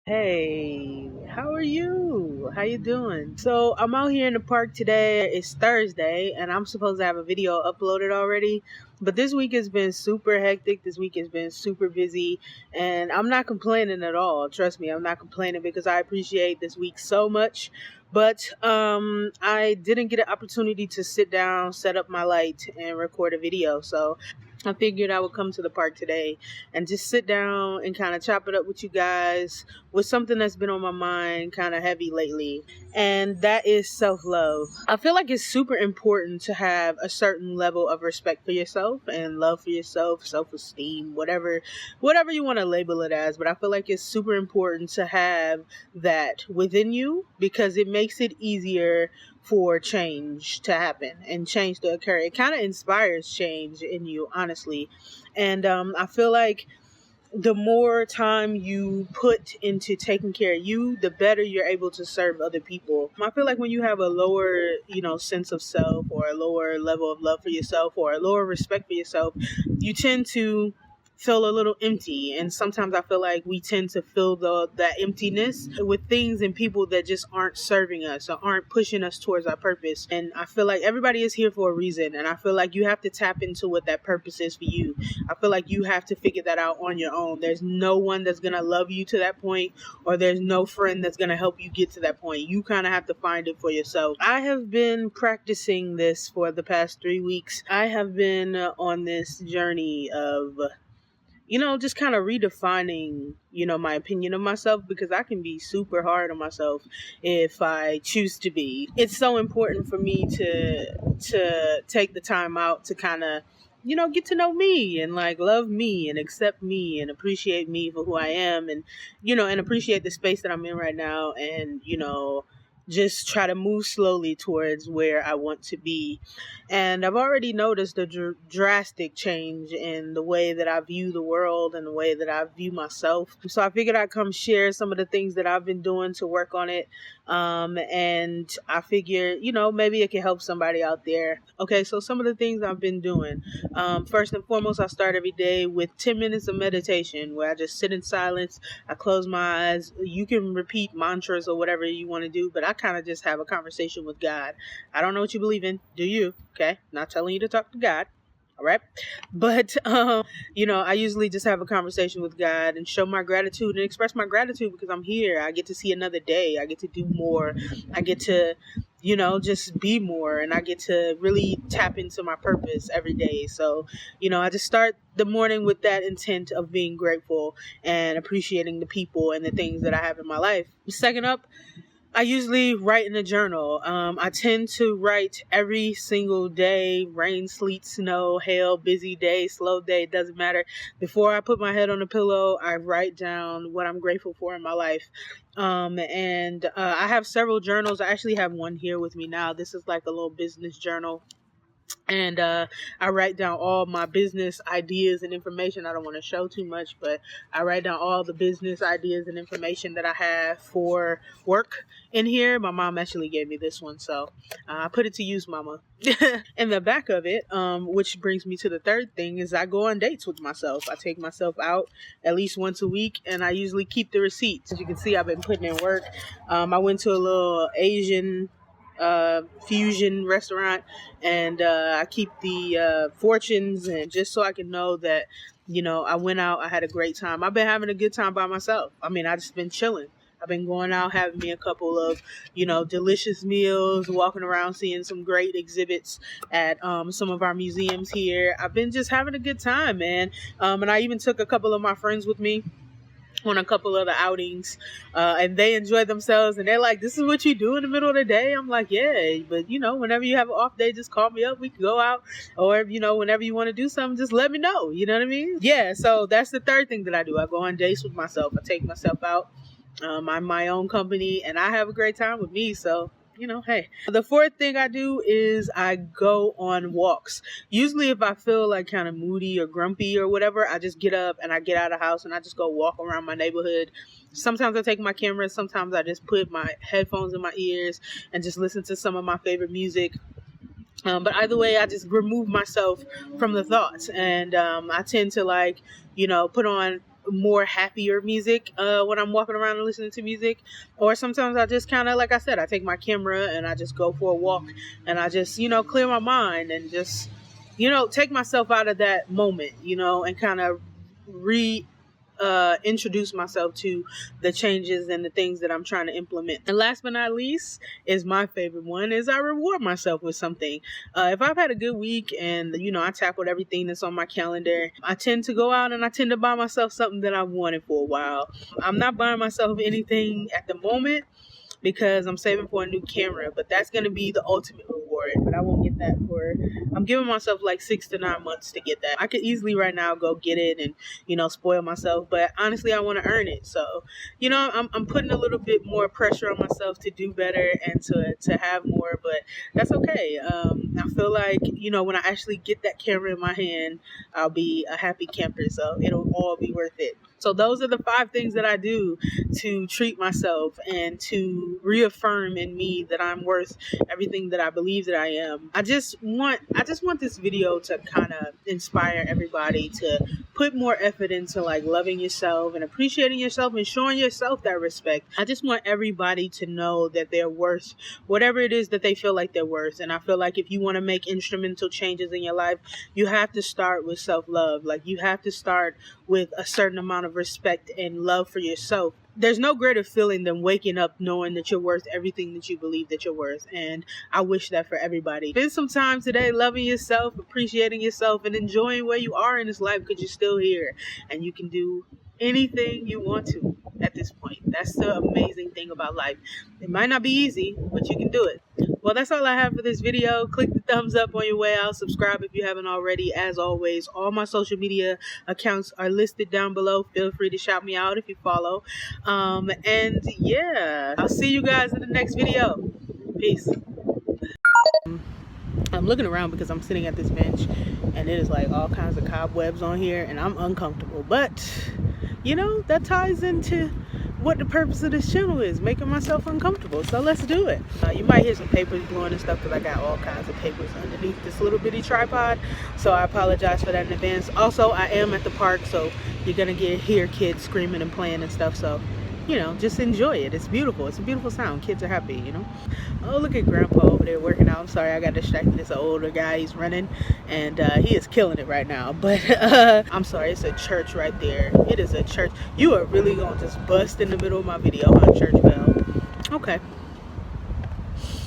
Hey, how are you? How you doing? So I'm out here in the park today. It's Thursday and I'm supposed to have a video uploaded already. But this week has been super hectic. This week has been super busy and I'm not complaining at all. Trust me, I'm not complaining because I appreciate this week so much. But I didn't get an opportunity to sit down, set up my light, and record a video. So I figured I would come to the park today and just sit down and kind of chop it up with you guys with something that's been on my mind kind of heavy lately. And that is self-love. I feel like it's super important to have a certain level of respect for yourself and love for yourself, self-esteem, whatever you want to label it as. But I feel like it's super important to have that within you because it makes it easier for change to happen and change to occur. It kind of inspires change in you, honestly. And I feel like the more time you put into taking care of you, the better you're able to serve other people. I feel like when you have a lower, sense of self or a lower level of love for yourself or a lower respect for yourself, you tend to feel a little empty. And sometimes I feel like we tend to fill that emptiness with things and people that just aren't serving us or aren't pushing us towards our purpose. And I feel like everybody is here for a reason. And I feel like you have to tap into what that purpose is for you. I feel like you have to figure that out on your own. There's no one that's going to love you to that point, or there's no friend that's going to help you get to that point. You kind of have to find it for yourself. I have been practicing this for the past 3 weeks. I have been on this journey of just kind of redefining, my opinion of myself because I can be super hard on myself if I choose to be. It's so important for me to take the time out to kind of, get to know me and like love me and accept me and appreciate me for who I am and, and appreciate the space that I'm in right now and, just try to move slowly towards where I want to be. And I've already noticed a drastic change in the way that I view the world and the way that I view myself. So I figured I'd come share some of the things that I've been doing to work on it. And I figure, maybe it can help somebody out there. Okay, so some of the things I've been doing. First and foremost, I start every day with 10 minutes of meditation where I just sit in silence. I close my eyes. You can repeat mantras or whatever you want to do, but I kind of just have a conversation with God. I don't know what you believe in. Do you? Okay. Not telling you to talk to God. All right. But, I usually just have a conversation with God and show my gratitude and express my gratitude because I'm here. I get to see another day. I get to do more. I get to, just be more. And I get to really tap into my purpose every day. So, I just start the morning with that intent of being grateful and appreciating the people and the things that I have in my life. Second up, I usually write in a journal. I tend to write every single day, rain, sleet, snow, hail, busy day, slow day, doesn't matter. Before I put my head on the pillow, I write down what I'm grateful for in my life. And I have several journals. I actually have one here with me now. This is like a little business journal. And I write down all my business ideas and information. I don't want to show too much, but I write down all the business ideas and information that I have for work in here. My mom actually gave me this one, so I put it to use, mama. In the back of it, which brings me to the third thing, is I go on dates with myself. I take myself out at least once a week, and I usually keep the receipts. As you can see, I've been putting in work. I went to a little Asian fusion restaurant and I keep the fortunes and just so I can know that I went out, I had a great time. I've been having a good time by myself. I just been chilling. I've been going out, having me a couple of delicious meals, walking around, seeing some great exhibits at some of our museums here. I've been just having a good time, man. And I even took a couple of my friends with me on a couple of the outings, and they enjoy themselves, and they're like, this is what you do in the middle of the day? I'm like, yeah, but whenever you have an off day, just call me up, we can go out, or whenever you want to do something, just let me know, you know what I mean? Yeah, so that's the third thing that I do. I go on dates with myself. I take myself out. I'm my own company, and I have a great time with me, so hey. The fourth thing I do is I go on walks. Usually if I feel like kind of moody or grumpy or whatever, I just get up and I get out of the house and I just go walk around my neighborhood. Sometimes I take my camera. Sometimes I just put my headphones in my ears and just listen to some of my favorite music. But either way, I just remove myself from the thoughts. And I tend to put on more happier music when I'm walking around and listening to music. Or sometimes I just kind of, like I said, I take my camera and I just go for a walk and I just, clear my mind and just, take myself out of that moment, and kind of introduce myself to the changes and the things that I'm trying to implement. And last but not least is my favorite one, is I reward myself with something. If I've had a good week and, I tackled everything that's on my calendar, I tend to go out and I tend to buy myself something that I've wanted for a while. I'm not buying myself anything at the moment because I'm saving for a new camera, but that's going to be the ultimate reward. But I won't get that I'm giving myself like 6 to 9 months to get that. I could easily right now go get it and, spoil myself, but honestly, I want to earn it. So, I'm putting a little bit more pressure on myself to do better and to have more, but that's okay. I feel like, when I actually get that camera in my hand, I'll be a happy camper. So it'll all be worth it. So those are the 5 things that I do to treat myself and to reaffirm in me that I'm worth everything that I believe that I am. I just want this video to kind of inspire everybody to put more effort into like loving yourself and appreciating yourself and showing yourself that respect. I just want everybody to know that they're worth whatever it is that they feel like they're worth. And I feel like if you want to make instrumental changes in your life, you have to start with self-love. Like you have to start with a certain amount of respect and love for yourself. There's no greater feeling than waking up knowing that you're worth everything that you believe that you're worth. And I wish that for everybody. Spend some time today loving yourself, appreciating yourself, and enjoying where you are in this life because you're still here and you can do anything you want to at this point. That's the amazing thing about life. It might not be easy, but you can do it. Well, that's all I have for this video. Click the thumbs up on your way out. Subscribe if you haven't already. As always, all my social media accounts are listed down below. Feel free to shout me out if you follow. And yeah, I'll see you guys in the next video. Peace. I'm looking around because I'm sitting at this bench and it is like all kinds of cobwebs on here and I'm uncomfortable. But, that ties into what the purpose of this channel is, making myself uncomfortable. So let's do it. You might hear some papers blowing and stuff because I got all kinds of papers underneath this little bitty tripod. So I apologize for that in advance. Also, I am at the park, so you're going to hear kids screaming and playing and stuff. So, just enjoy it. It's beautiful. It's a beautiful sound. Kids are happy, Oh, look at Grandpa over there working out. I'm sorry, I got distracted. It's an older guy. He's running, and he is killing it right now. But I'm sorry, it's a church right there. It is a church. You are really going to just bust in the middle of my video, huh, church bell? Okay.